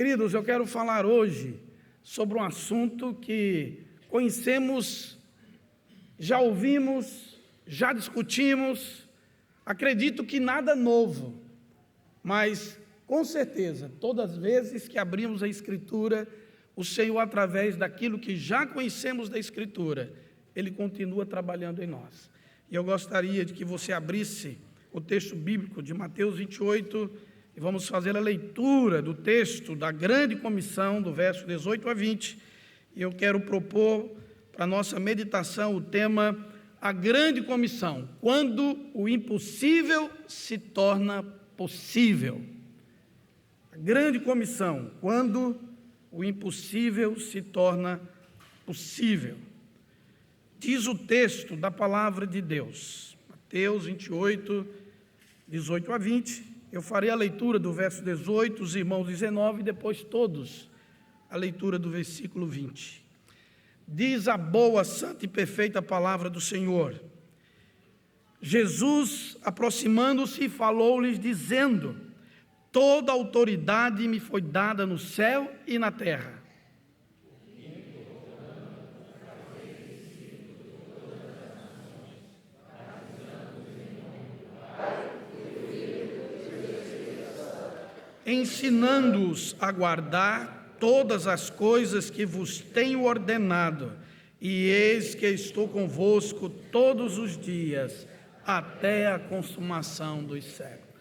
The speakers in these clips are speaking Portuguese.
Queridos, eu quero falar hoje sobre um assunto que conhecemos, já ouvimos, já discutimos, acredito que nada novo, mas com certeza, todas as vezes que abrimos a Escritura, o Senhor, através daquilo que já conhecemos da Escritura, Ele continua trabalhando em nós. E eu gostaria de que você abrisse o texto bíblico de Mateus 28, e vamos fazer a leitura do texto da grande comissão, do verso 18 a 20, e eu quero propor para a nossa meditação o tema, a grande comissão, quando o impossível se torna possível. A grande comissão, quando o impossível se torna possível. Diz o texto da palavra de Deus, Mateus 28, 18 a 20, eu farei a leitura do verso 18, os irmãos 19 e depois todos a leitura do versículo 20. Diz a boa, santa e perfeita palavra do Senhor. Jesus, aproximando-se, falou-lhes dizendo: toda autoridade me foi dada no céu e na terra. Ensinando-os a guardar todas as coisas que vos tenho ordenado, e eis que estou convosco todos os dias, até a consumação dos séculos.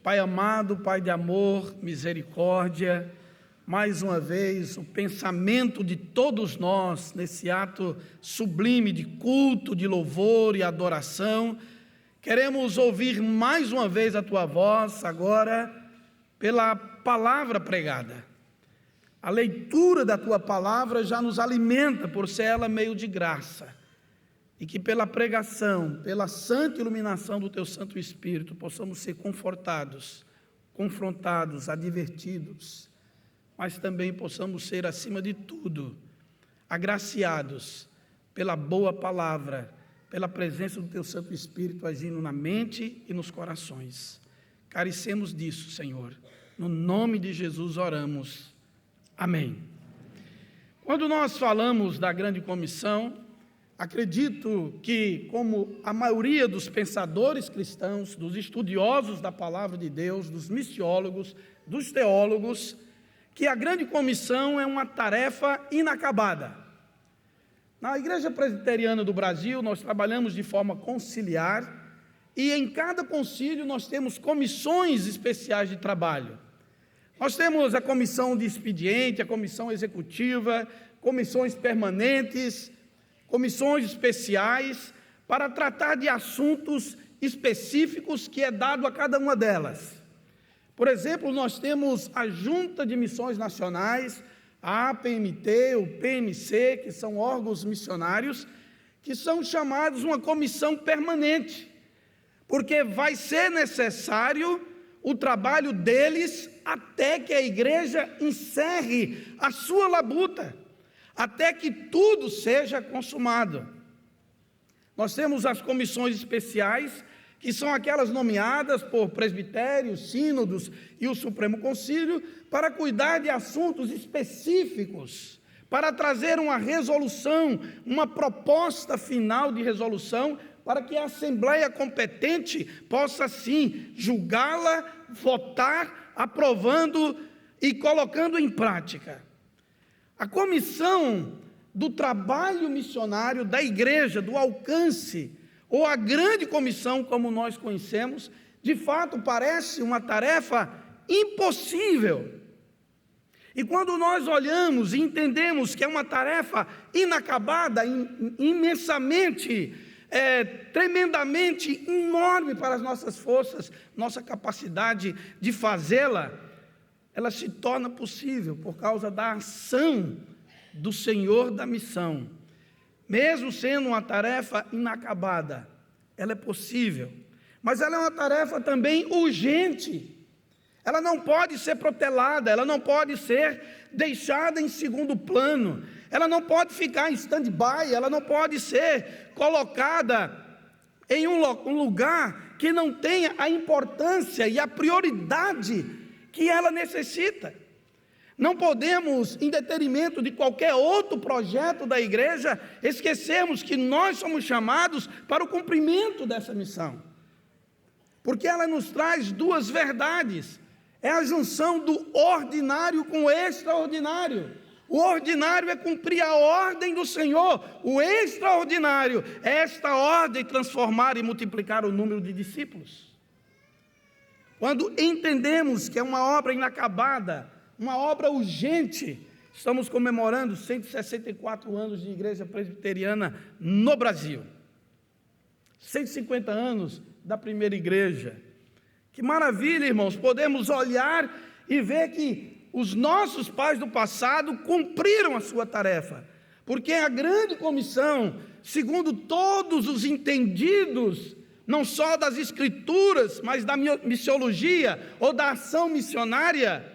Pai amado, Pai de amor, misericórdia, mais uma vez o pensamento de todos nós, nesse ato sublime de culto, de louvor e adoração, queremos ouvir mais uma vez a Tua voz, agora pela palavra pregada. A leitura da Tua palavra já nos alimenta, por ser ela meio de graça, e que pela pregação, pela santa iluminação do Teu Santo Espírito, possamos ser confortados, confrontados, advertidos, mas também possamos ser, acima de tudo, agraciados pela boa palavra, pela presença do Teu Santo Espírito agindo na mente e nos corações. Carecemos disso, Senhor. No nome de Jesus oramos. Amém. Quando nós falamos da grande comissão, acredito que, como a maioria dos pensadores cristãos, dos estudiosos da palavra de Deus, dos missiólogos, dos teólogos, que a grande comissão é uma tarefa inacabada. Na Igreja Presbiteriana do Brasil, nós trabalhamos de forma conciliar, e em cada concílio nós temos comissões especiais de trabalho. Nós temos a comissão de expediente, a comissão executiva, comissões permanentes, comissões especiais, para tratar de assuntos específicos que é dado a cada uma delas. Por exemplo, nós temos a Junta de Missões Nacionais, a APMT, o PMC, que são órgãos missionários, que são chamados uma comissão permanente, porque vai ser necessário o trabalho deles até que a igreja encerre a sua labuta, até que tudo seja consumado. Nós temos as comissões especiais, que são aquelas nomeadas por presbitérios, sínodos e o Supremo Concílio, para cuidar de assuntos específicos, para trazer uma resolução, uma proposta final de resolução, para que a Assembleia competente possa, sim, julgá-la, votar, aprovando e colocando em prática. A comissão do trabalho missionário da igreja, do alcance, ou a grande comissão, como nós conhecemos, de fato parece uma tarefa impossível. E quando nós olhamos e entendemos que é uma tarefa inacabada, imensamente, tremendamente enorme para as nossas forças, nossa capacidade de fazê-la, ela se torna possível por causa da ação do Senhor da missão. Mesmo sendo uma tarefa inacabada, ela é possível, mas ela é uma tarefa também urgente. Ela não pode ser protelada, ela não pode ser deixada em segundo plano, ela não pode ficar em stand-by, ela não pode ser colocada em um lugar que não tenha a importância e a prioridade que ela necessita. Não podemos, em detrimento de qualquer outro projeto da igreja, esquecermos que nós somos chamados para o cumprimento dessa missão. Porque ela nos traz duas verdades. É a junção do ordinário com o extraordinário. O ordinário é cumprir a ordem do Senhor. O extraordinário é esta ordem transformar e multiplicar o número de discípulos. Quando entendemos que é uma obra inacabada, uma obra urgente, estamos comemorando 164 anos de igreja presbiteriana no Brasil. 150 anos da primeira igreja. Que maravilha, irmãos, podemos olhar e ver que os nossos pais do passado cumpriram a sua tarefa, porque a grande comissão, segundo todos os entendidos, não só das escrituras, mas da missiologia ou da ação missionária,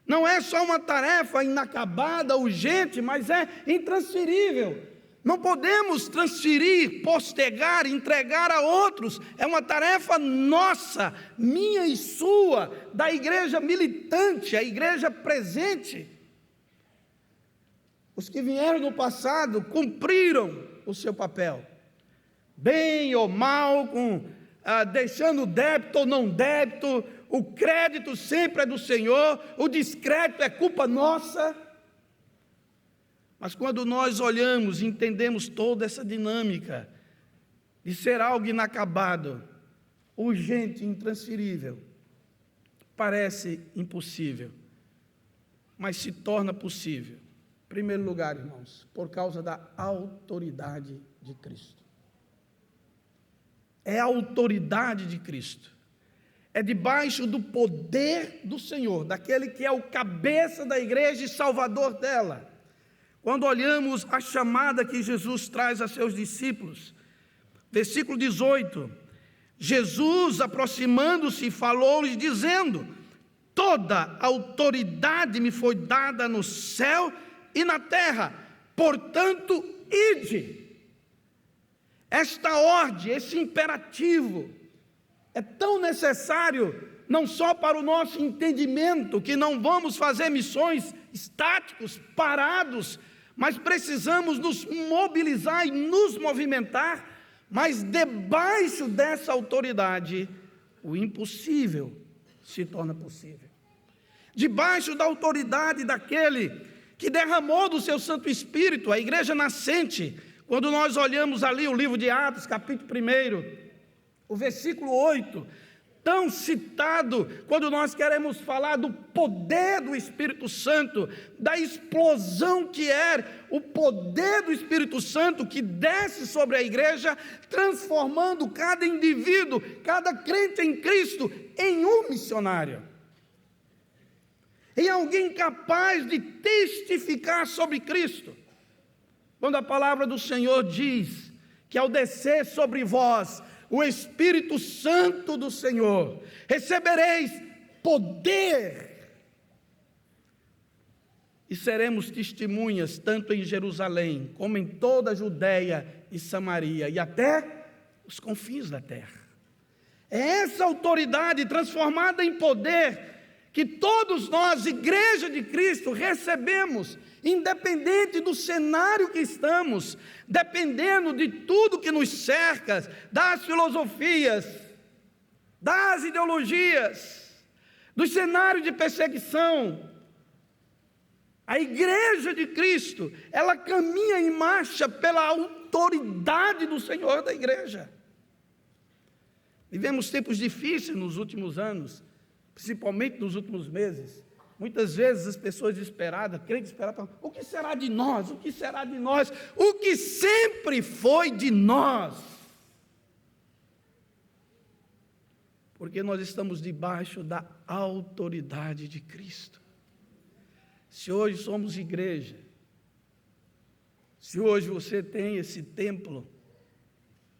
não é só uma tarefa inacabada, urgente, mas é intransferível. Não podemos transferir, postergar, entregar a outros. É uma tarefa nossa, minha e sua, da igreja militante, a igreja presente. Os que vieram no passado cumpriram o seu papel, bem ou mal, deixando débito ou não débito. O crédito sempre é do Senhor, o descrédito é culpa nossa. Mas quando nós olhamos e entendemos toda essa dinâmica de ser algo inacabado, urgente, intransferível, parece impossível, mas se torna possível. Em primeiro lugar, irmãos, por causa da autoridade de Cristo. É a autoridade de Cristo. É debaixo do poder do Senhor, daquele que é o cabeça da igreja e salvador dela. Quando olhamos a chamada que Jesus traz a seus discípulos, versículo 18, Jesus, aproximando-se, falou-lhes dizendo: toda autoridade me foi dada no céu e na terra, portanto, ide. Esta ordem, esse imperativo, é tão necessário, não só para o nosso entendimento, que não vamos fazer missões estáticos, parados, mas precisamos nos mobilizar e nos movimentar, mas debaixo dessa autoridade, o impossível se torna possível. Debaixo da autoridade daquele que derramou do seu Santo Espírito, a igreja nascente, quando nós olhamos ali o livro de Atos, capítulo 1, o versículo 8, tão citado, quando nós queremos falar do poder do Espírito Santo, da explosão que é o poder do Espírito Santo que desce sobre a igreja, transformando cada indivíduo, cada crente em Cristo, em um missionário, em alguém capaz de testificar sobre Cristo. Quando a palavra do Senhor diz que ao descer sobre vós o Espírito Santo do Senhor, recebereis poder, e seremos testemunhas tanto em Jerusalém, como em toda a Judeia e Samaria, e até os confins da terra. É essa autoridade transformada em poder, que todos nós, igreja de Cristo, recebemos, independente do cenário que estamos, dependendo de tudo que nos cerca, das filosofias, das ideologias, do cenário de perseguição. A igreja de Cristo, ela caminha em marcha pela autoridade do Senhor da igreja. Vivemos tempos difíceis nos últimos anos, principalmente nos últimos meses. Muitas vezes as pessoas desesperadas, crentes desesperadas, o que será de nós? O que será de nós? O que sempre foi de nós. Porque nós estamos debaixo da autoridade de Cristo. Se hoje somos igreja, se hoje você tem esse templo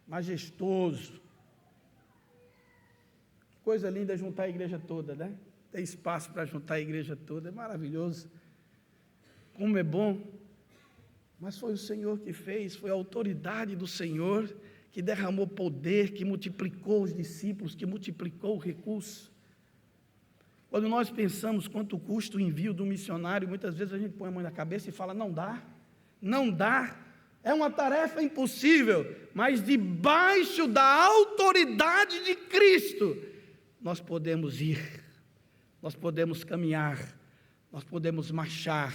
majestoso, que coisa linda juntar a igreja toda, né? Tem espaço para juntar a igreja toda, é maravilhoso, como é bom, mas foi o Senhor que fez, foi a autoridade do Senhor que derramou poder, que multiplicou os discípulos, que multiplicou o recurso. Quando nós pensamos quanto custa o envio do missionário, muitas vezes a gente põe a mão na cabeça e fala, não dá, não dá, é uma tarefa impossível, mas debaixo da autoridade de Cristo, nós podemos ir, nós podemos caminhar, nós podemos marchar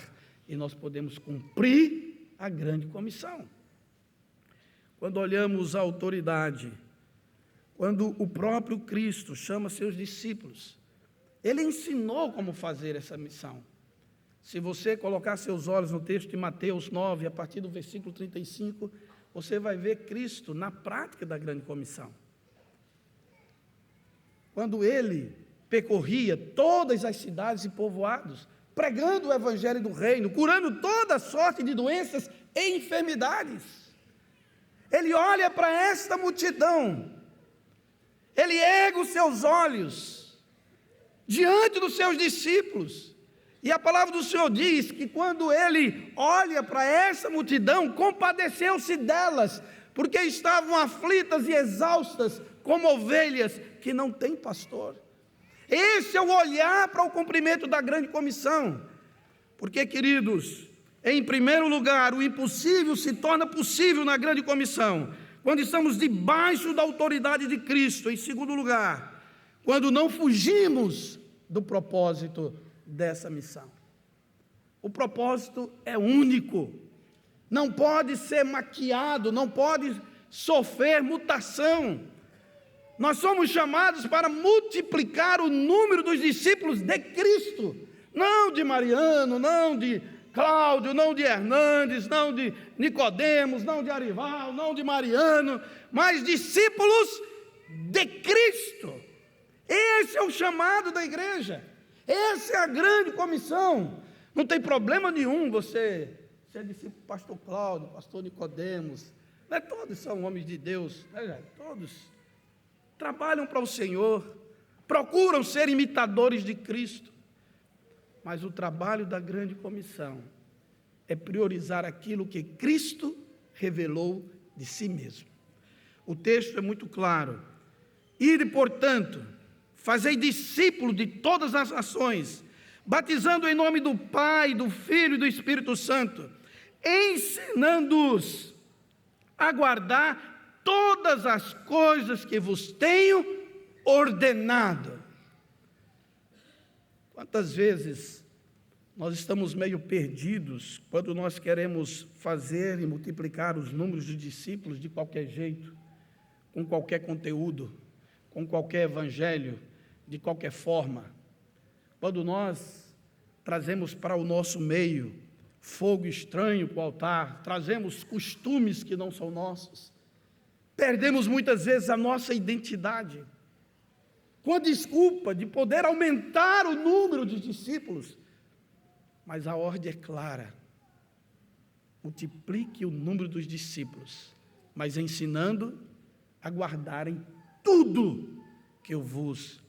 e nós podemos cumprir a grande comissão. Quando olhamos a autoridade, quando o próprio Cristo chama seus discípulos, Ele ensinou como fazer essa missão. Se você colocar seus olhos no texto de Mateus 9, a partir do versículo 35, você vai ver Cristo na prática da grande comissão. Quando Ele percorria todas as cidades e povoados, pregando o evangelho do reino, curando toda sorte de doenças e enfermidades. Ele olha para esta multidão, Ele ergue os seus olhos diante dos seus discípulos, e a palavra do Senhor diz que quando Ele olha para essa multidão, compadeceu-se delas, porque estavam aflitas e exaustas, como ovelhas que não têm pastor. Esse é o olhar para o cumprimento da grande comissão, porque, queridos, em primeiro lugar, o impossível se torna possível na grande comissão, quando estamos debaixo da autoridade de Cristo. Em segundo lugar, quando não fugimos do propósito dessa missão. O propósito é único, não pode ser maquiado, não pode sofrer mutação. Nós somos chamados para multiplicar o número dos discípulos de Cristo, não de Mariano, não de Cláudio, não de Hernandes, não de Nicodemos, não de Arival, não de Mariano, mas discípulos de Cristo. Esse é o chamado da igreja, essa é a grande comissão. Não tem problema nenhum você ser discípulo do pastor Cláudio, pastor Nicodemos, né? Todos são homens de Deus, né? Todos trabalham para o Senhor, procuram ser imitadores de Cristo, mas o trabalho da grande comissão é priorizar aquilo que Cristo revelou de si mesmo. O texto é muito claro: ide, portanto, fazei discípulos de todas as nações, batizando em nome do Pai, do Filho e do Espírito Santo, ensinando-os a guardar todas as coisas que vos tenho ordenado. Quantas vezes nós estamos meio perdidos quando nós queremos fazer e multiplicar os números de discípulos de qualquer jeito, com qualquer conteúdo, com qualquer evangelho, de qualquer forma. Quando nós trazemos para o nosso meio fogo estranho para o altar, trazemos costumes que não são nossos, perdemos muitas vezes a nossa identidade, com a desculpa de poder aumentar o número de discípulos, mas a ordem é clara: multiplique o número dos discípulos, mas ensinando a guardarem tudo que eu vos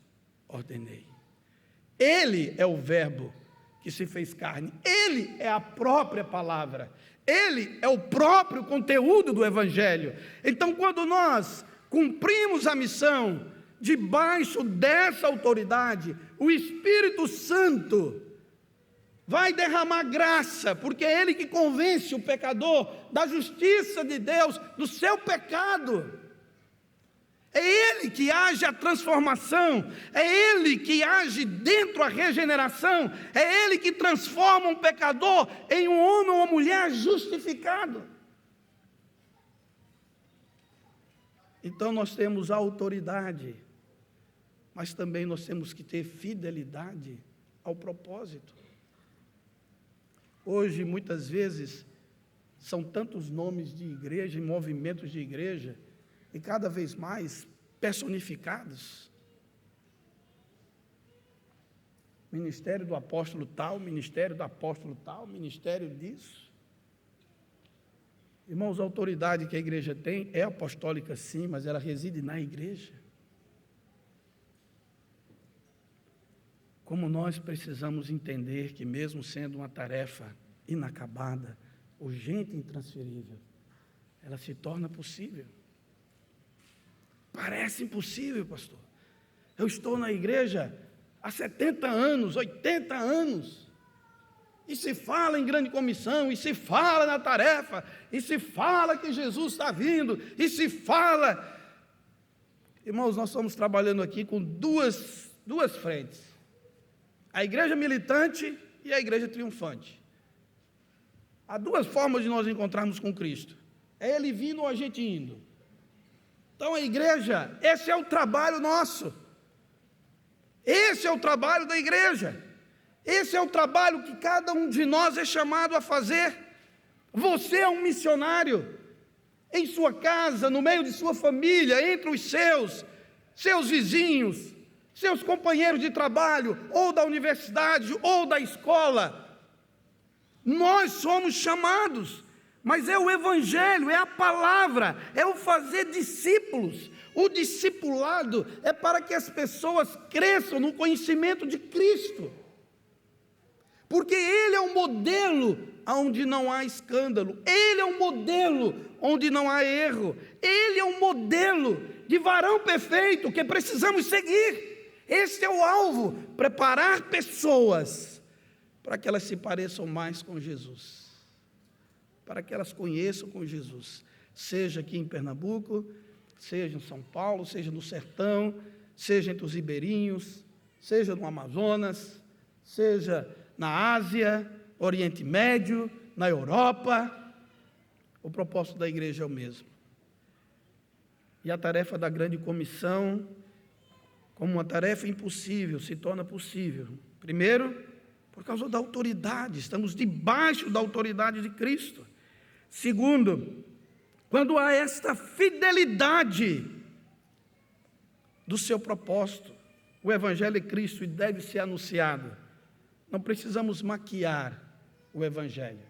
ordenei. Ele é o verbo que se fez carne, Ele é a própria palavra, Ele é o próprio conteúdo do Evangelho. Então, quando nós cumprimos a missão debaixo dessa autoridade, o Espírito Santo vai derramar graça, porque é Ele que convence o pecador da justiça de Deus, do seu pecado. É Ele que age a transformação, é Ele que age dentro a regeneração, é Ele que transforma um pecador em um homem ou uma mulher justificado. Então nós temos a autoridade, mas também nós temos que ter fidelidade ao propósito. Hoje, muitas vezes, são tantos nomes de igreja e movimentos de igreja, e cada vez mais personificados. Ministério do apóstolo tal, ministério do apóstolo tal, ministério disso. Irmãos, a autoridade que a igreja tem é apostólica sim, mas ela reside na igreja. Como nós precisamos entender que, mesmo sendo uma tarefa inacabada, urgente e intransferível, ela se torna possível. Parece impossível, pastor. Eu estou na igreja há 70 anos, 80 anos. E se fala em grande comissão, e se fala na tarefa, e se fala que Jesus está vindo, e se fala. Irmãos, nós estamos trabalhando aqui com duas frentes: a igreja militante e a igreja triunfante. Há duas formas de nós encontrarmos com Cristo: é Ele vindo ou a gente indo. Então a igreja, esse é o trabalho nosso, esse é o trabalho da igreja, esse é o trabalho que cada um de nós é chamado a fazer. Você é um missionário, em sua casa, no meio de sua família, entre os seus vizinhos, seus companheiros de trabalho, ou da universidade, ou da escola. Nós somos chamados, mas é o evangelho, é a palavra, é o fazer discípulos. O discipulado é para que as pessoas cresçam no conhecimento de Cristo, porque Ele é um modelo onde não há escândalo, Ele é um modelo onde não há erro, Ele é um modelo de varão perfeito que precisamos seguir. Este é o alvo: preparar pessoas para que elas se pareçam mais com Jesus, para que elas conheçam com Jesus, seja aqui em Pernambuco, seja em São Paulo, seja no sertão, seja entre os ribeirinhos, seja no Amazonas, seja na Ásia, Oriente Médio, na Europa. O propósito da igreja é o mesmo. E a tarefa da grande comissão, como uma tarefa impossível, se torna possível. Primeiro, por causa da autoridade, estamos debaixo da autoridade de Cristo. Segundo, quando há esta fidelidade do seu propósito, o Evangelho é Cristo e deve ser anunciado. Não precisamos maquiar o Evangelho.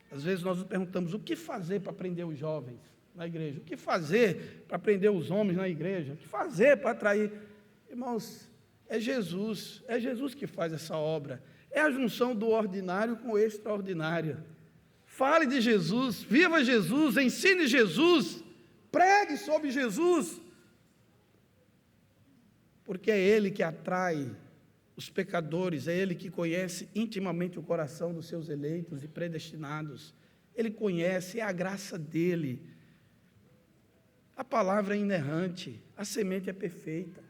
Às vezes nós nos perguntamos: o que fazer para prender os jovens na igreja? O que fazer para prender os homens na igreja? O que fazer para atrair? Irmãos, é Jesus que faz essa obra. É a junção do ordinário com o extraordinário. Fale de Jesus, viva Jesus, ensine Jesus, pregue sobre Jesus, porque é Ele que atrai os pecadores, é Ele que conhece intimamente o coração dos seus eleitos e predestinados. Ele conhece, é a graça dEle. A palavra é inerrante, a semente é perfeita.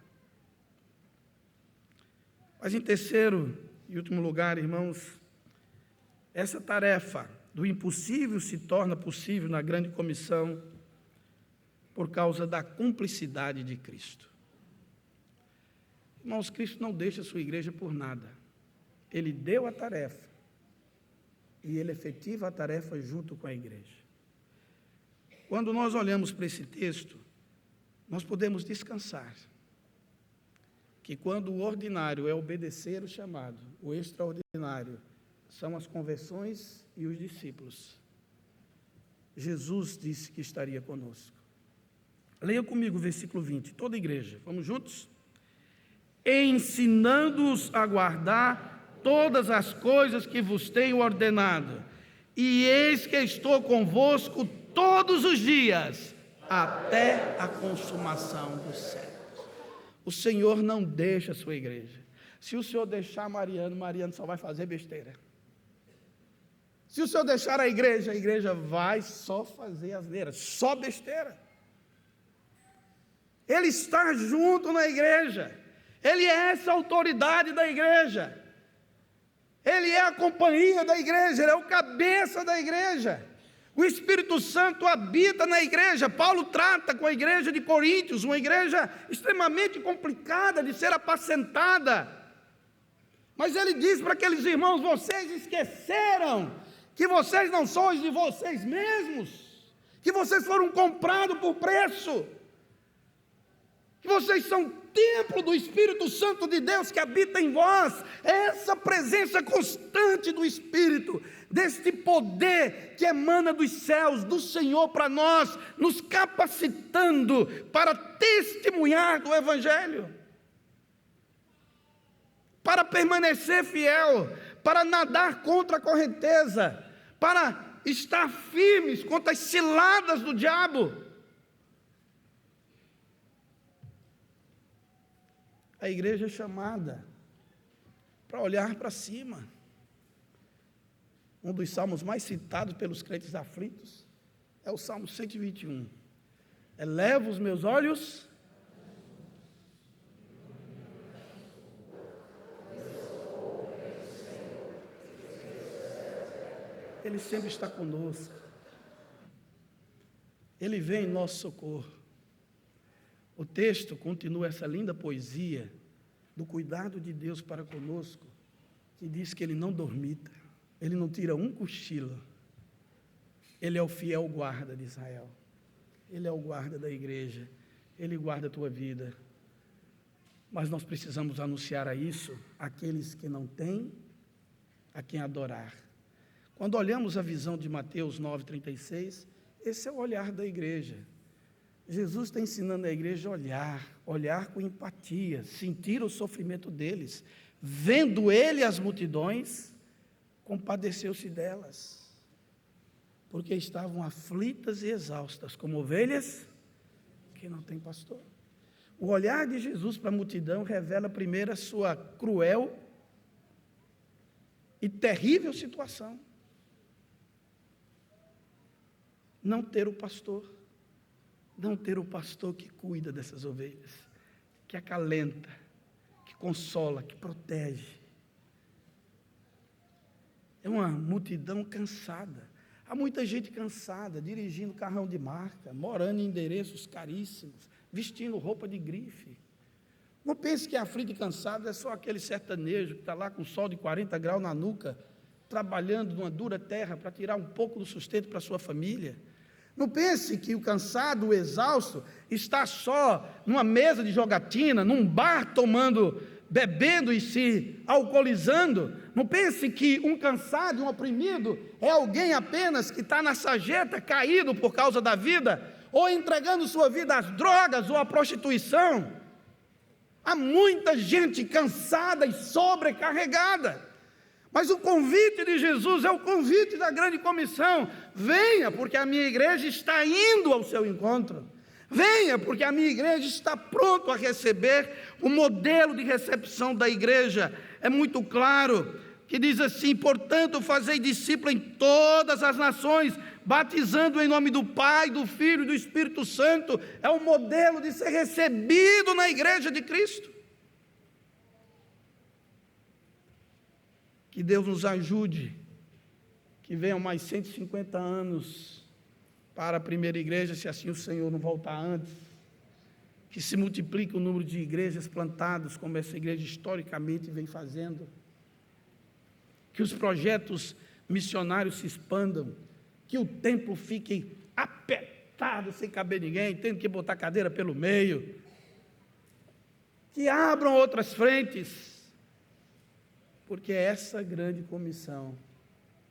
Mas em terceiro e último lugar, irmãos, essa tarefa do impossível se torna possível na grande comissão por causa da cumplicidade de Cristo. Irmãos, Cristo não deixa a sua igreja por nada. Ele deu a tarefa e Ele efetiva a tarefa junto com a igreja. Quando nós olhamos para esse texto, nós podemos descansar que quando o ordinário é obedecer o chamado, o extraordinário são as conversões e os discípulos. Jesus disse que estaria conosco. Leia comigo o versículo 20, toda a igreja, vamos juntos? Ensinando-os a guardar todas as coisas que vos tenho ordenado, e eis que estou convosco todos os dias, até a consumação dos séculos. O Senhor não deixa a sua igreja. Se o Senhor deixar Mariano só vai fazer besteira. Se o Senhor deixar a igreja vai só fazer asneira, só besteira. Ele está junto na igreja. Ele é essa autoridade da igreja. Ele é a companhia da igreja, Ele é o cabeça da igreja. O Espírito Santo habita na igreja. Paulo trata com a igreja de Coríntios, uma igreja extremamente complicada de ser apacentada. Mas ele diz para aqueles irmãos: vocês esqueceram que vocês não sois de vocês mesmos, que vocês foram comprados por preço, que vocês são templo do Espírito Santo de Deus que habita em vós. Essa presença constante do Espírito, deste poder que emana dos céus, do Senhor para nós, nos capacitando para testemunhar do Evangelho, para permanecer fiel, para nadar contra a correnteza, para estar firmes contra as ciladas do diabo. A igreja é chamada para olhar para cima. Um dos salmos mais citados pelos crentes aflitos é o Salmo 121. Elevo os meus olhos. Ele sempre está conosco. Ele vem em nosso socorro. O texto continua essa linda poesia do cuidado de Deus para conosco, que diz que Ele não dormita, Ele não tira um cochilo. Ele é o fiel guarda de Israel. Ele é o guarda da igreja. Ele guarda a tua vida. Mas nós precisamos anunciar a isso àqueles que não têm a quem adorar. Quando olhamos a visão de Mateus 9,36, esse é o olhar da igreja. Jesus está ensinando a igreja a olhar com empatia, sentir o sofrimento deles. Vendo ele as multidões, compadeceu-se delas, porque estavam aflitas e exaustas, como ovelhas que não têm pastor. O olhar de Jesus para a multidão revela primeiro a sua cruel e terrível situação. Não ter o pastor. Não ter o pastor que cuida dessas ovelhas, que acalenta, que consola, que protege. É uma multidão cansada. Há muita gente cansada, dirigindo carrão de marca, morando em endereços caríssimos, vestindo roupa de grife. Não pense que aflito e cansado é só aquele sertanejo que está lá com sol de 40 graus na nuca, trabalhando numa dura terra para tirar um pouco do sustento para a sua família. Não pense que o cansado, o exausto, está só numa mesa de jogatina, num bar bebendo e se alcoolizando. Não pense que um cansado, um oprimido, é alguém apenas que está na sarjeta, caído por causa da vida, ou entregando sua vida às drogas ou à prostituição. Há muita gente cansada e sobrecarregada. Mas o convite de Jesus é o convite da grande comissão. Venha, porque a minha igreja está indo ao seu encontro. Venha, porque a minha igreja está pronto a receber. O modelo de recepção da igreja é muito claro, que diz assim: portanto, fazei discípulo em todas as nações, batizando em nome do Pai, do Filho e do Espírito Santo. É o modelo de ser recebido na igreja de Cristo. Que Deus nos ajude, que venham mais 150 anos para a primeira igreja, se assim o Senhor não voltar antes, que se multiplique o número de igrejas plantadas, como essa igreja historicamente vem fazendo, que os projetos missionários se expandam, que o templo fique apertado, sem caber ninguém, tendo que botar cadeira pelo meio, que abram outras frentes, porque essa grande comissão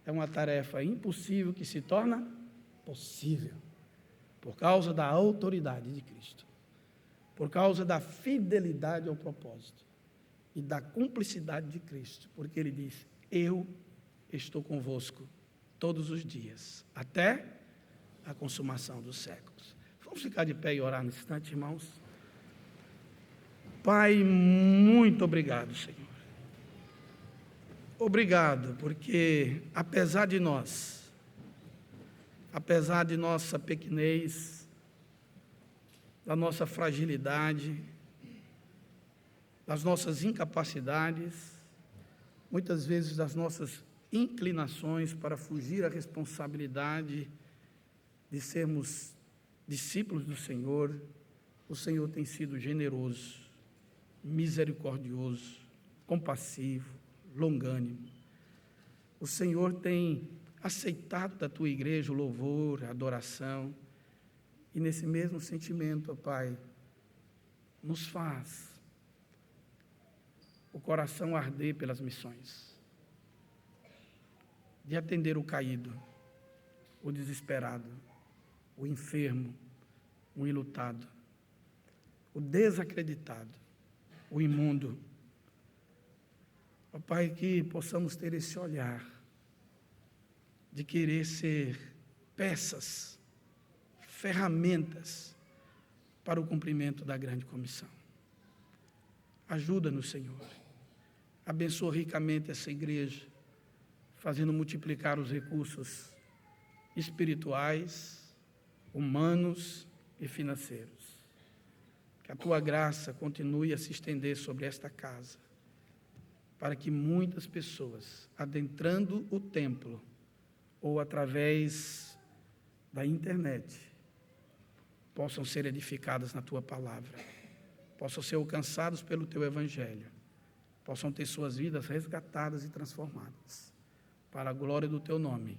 é uma tarefa impossível que se torna possível, por causa da autoridade de Cristo, por causa da fidelidade ao propósito e da cumplicidade de Cristo, porque Ele diz: eu estou convosco todos os dias, até a consumação dos séculos. Vamos ficar de pé e orar nesse instante, irmãos. Pai, muito obrigado, Senhor. Obrigado, porque apesar de nós, apesar de nossa pequenez, da nossa fragilidade, das nossas incapacidades, muitas vezes das nossas inclinações para fugir à responsabilidade de sermos discípulos do Senhor, o Senhor tem sido generoso, misericordioso, compassivo, longânimo. O Senhor tem aceitado da tua igreja o louvor, a adoração, e nesse mesmo sentimento, ó Pai, nos faz o coração arder pelas missões, de atender o caído, o desesperado, o enfermo, o enlutado, o desacreditado, o imundo. Ó Pai, que possamos ter esse olhar de querer ser peças, ferramentas para o cumprimento da grande comissão. Ajuda-nos, Senhor. Abençoa ricamente essa igreja, fazendo multiplicar os recursos espirituais, humanos e financeiros. Que a tua graça continue a se estender sobre esta casa, para que muitas pessoas, adentrando o templo ou através da internet, possam ser edificadas na tua palavra, possam ser alcançados pelo teu evangelho, possam ter suas vidas resgatadas e transformadas, para a glória do teu nome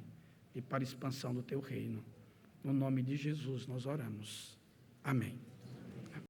e para a expansão do teu reino. No nome de Jesus nós oramos. Amém.